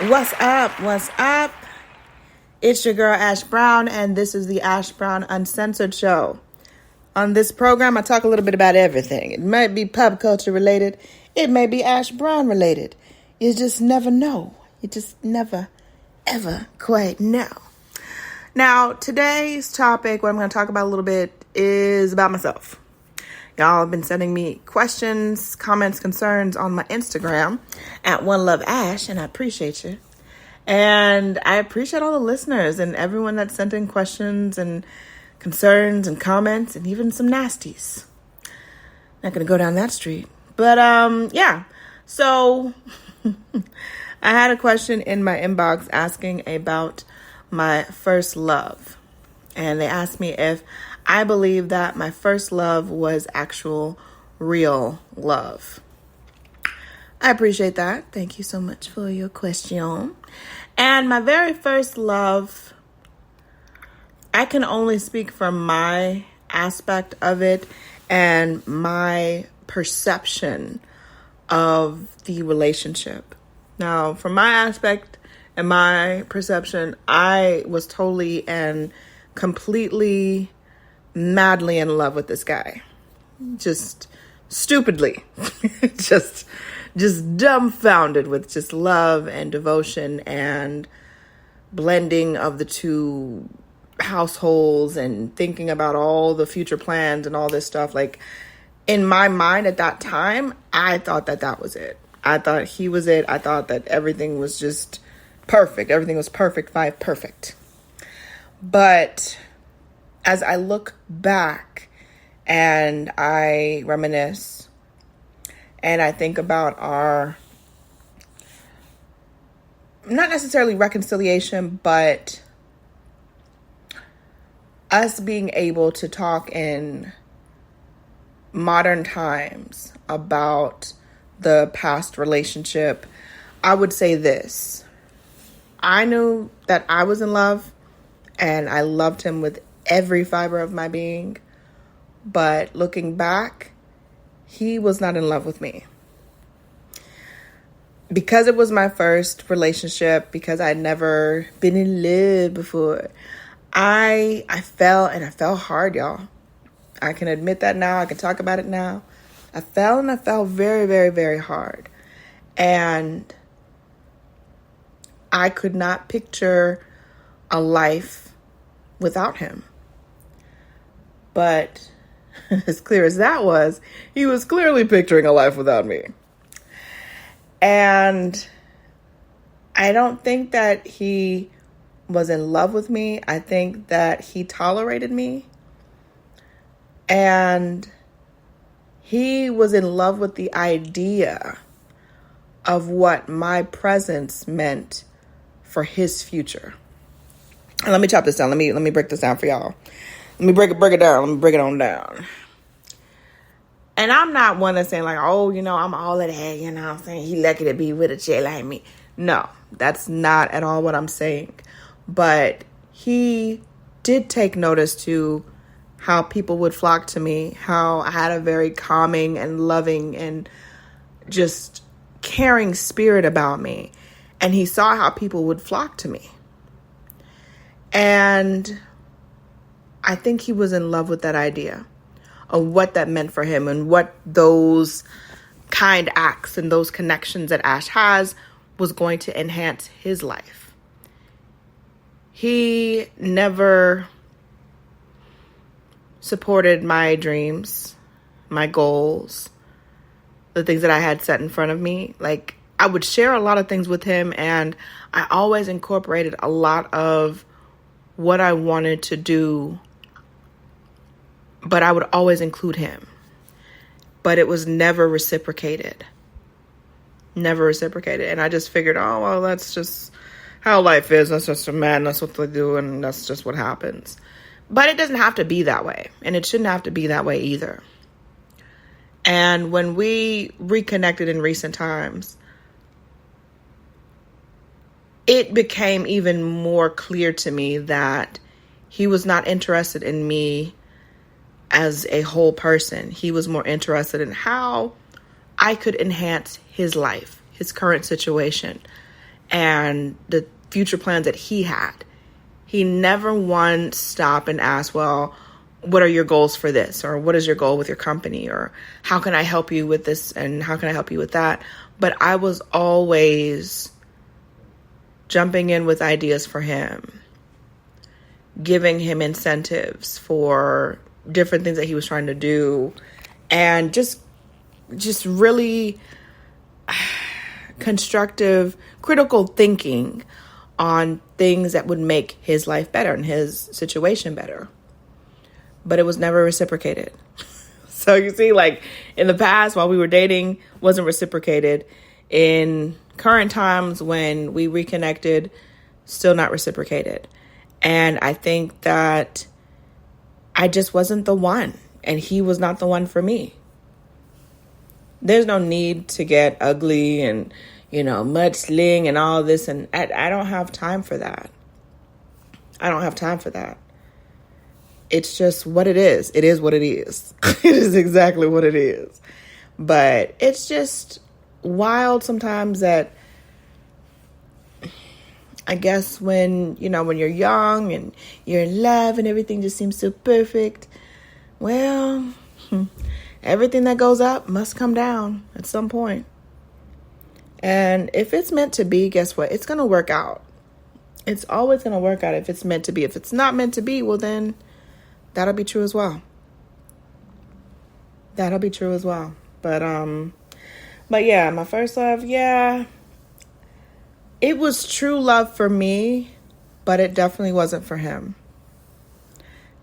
What's up? What's up? It's your girl Ash Brown, and this is the Ash Brown Uncensored Show. On this program, I talk a little bit about everything. It might be pop culture related. It may be Ash Brown related. You just never know. You just never, ever quite know. Now, today's topic, what I'm going to talk about a little bit, is about myself. Y'all have been sending me questions, comments, concerns on my Instagram at OneLoveAsh, and I appreciate you. And I appreciate all the listeners and everyone that sent in questions and concerns and comments and even some nasties. Not going to go down that street. But, yeah. So, I had a question in my inbox asking about my first love. And they asked me if I believe that my first love was actual real love. I appreciate that. Thank you so much for your question. And my very first love, I can only speak from my aspect of it and my perception of the relationship. Now, from my aspect and my perception, I was totally and completely, madly in love with this guy. Just stupidly. just dumbfounded with just love and devotion and blending of the two households and thinking about all the future plans and all this stuff. Like, in my mind at that time, I thought that was it. I thought he was it. I thought that everything was just perfect. Everything was perfect, vibe perfect. But as I look back and I reminisce and I think about our, not necessarily reconciliation, but us being able to talk in modern times about the past relationship, I would say this. I knew that I was in love and I loved him with every fiber of my being. But looking back, he was not in love with me. Because it was my first relationship, because I'd never been in love before, I fell hard, y'all. I can admit that now. I can talk about it now. I fell very, very, very hard. And I could not picture a life without him. But as clear as that was, he was clearly picturing a life without me. And I don't think that he was in love with me. I think that he tolerated me. And he was in love with the idea of what my presence meant for his future. And let me chop this down. Let me break this down for y'all. Let me break it down. Let me break it on down. And I'm not one that's saying like, oh, I'm all of that, what I'm saying? He lucky to be with a chick like me. No, that's not at all what I'm saying. But he did take notice to how people would flock to me, how I had a very calming and loving and just caring spirit about me. And he saw how people would flock to me. And I think he was in love with that idea of what that meant for him and what those kind acts and those connections that Ash has was going to enhance his life. He never supported my dreams, my goals, the things that I had set in front of me. Like, I would share a lot of things with him, and I always incorporated a lot of what I wanted to do, but I would always include him. But it was never reciprocated. Never reciprocated. And I just figured, oh, well, that's just how life is. That's just a man. That's what they do. And that's just what happens. But it doesn't have to be that way. And it shouldn't have to be that way either. And when we reconnected in recent times, it became even more clear to me that he was not interested in me as a whole person. He was more interested in how I could enhance his life, his current situation. and the future plans that he had. He never once stopped and asked, well, what are your goals for this? Or what is your goal with your company? Or how can I help you with this? And how can I help you with that? But I was always jumping in with ideas for him, giving him incentives for different things that he was trying to do, and just really constructive, critical thinking on things that would make his life better and his situation better. But it was never reciprocated. So you see, like in the past, while we were dating, wasn't reciprocated. In current times, when we reconnected, still not reciprocated. And I think that I just wasn't the one, and he was not the one for me. There's no need to get ugly and, mudslinging and all this. And I don't have time for that. I don't have time for that. It's just what it is. It is what it is. It is exactly what it is. But it's just wild sometimes that I guess when you're young and you're in love and everything just seems so perfect, well, everything that goes up must come down at some point. And if it's meant to be, guess what? It's going to work out. It's always going to work out if it's meant to be. If it's not meant to be, well, then that'll be true as well. That'll be true as well. But yeah, my first love, yeah, it was true love for me, but it definitely wasn't for him.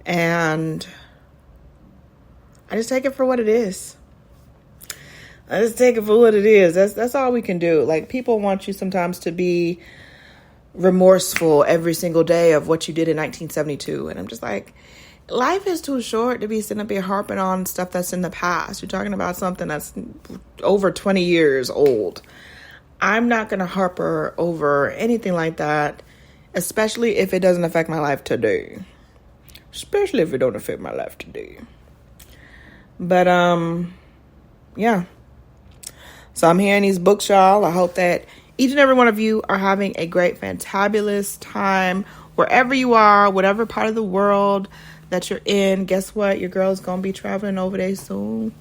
And I just take it for what it is. I just take it for what it is. That's all we can do. Like, people want you sometimes to be remorseful every single day of what you did in 1972. And I'm just like, life is too short to be sitting up here harping on stuff that's in the past. You're talking about something that's over 20 years old. I'm not going to harper over anything like that, especially if it doesn't affect my life today. Especially if it don't affect my life today. But, yeah. So I'm here in these books, y'all. I hope that each and every one of you are having a great, fantabulous time wherever you are, whatever part of the world that you're in. Guess what? Your girl's going to be traveling over there soon.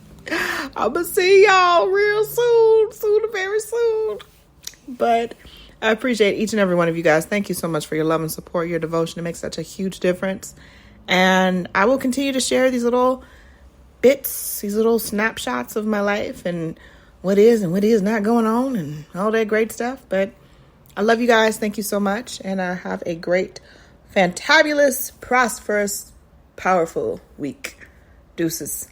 I'm going to see y'all real soon, very soon. But I appreciate each and every one of you guys. Thank you so much for your love and support, your devotion. It makes such a huge difference. And I will continue to share these little bits, these little snapshots of my life and what is and what is not going on and all that great stuff. But I love you guys. Thank you so much. And have a great, fantabulous, prosperous, powerful week. Deuces.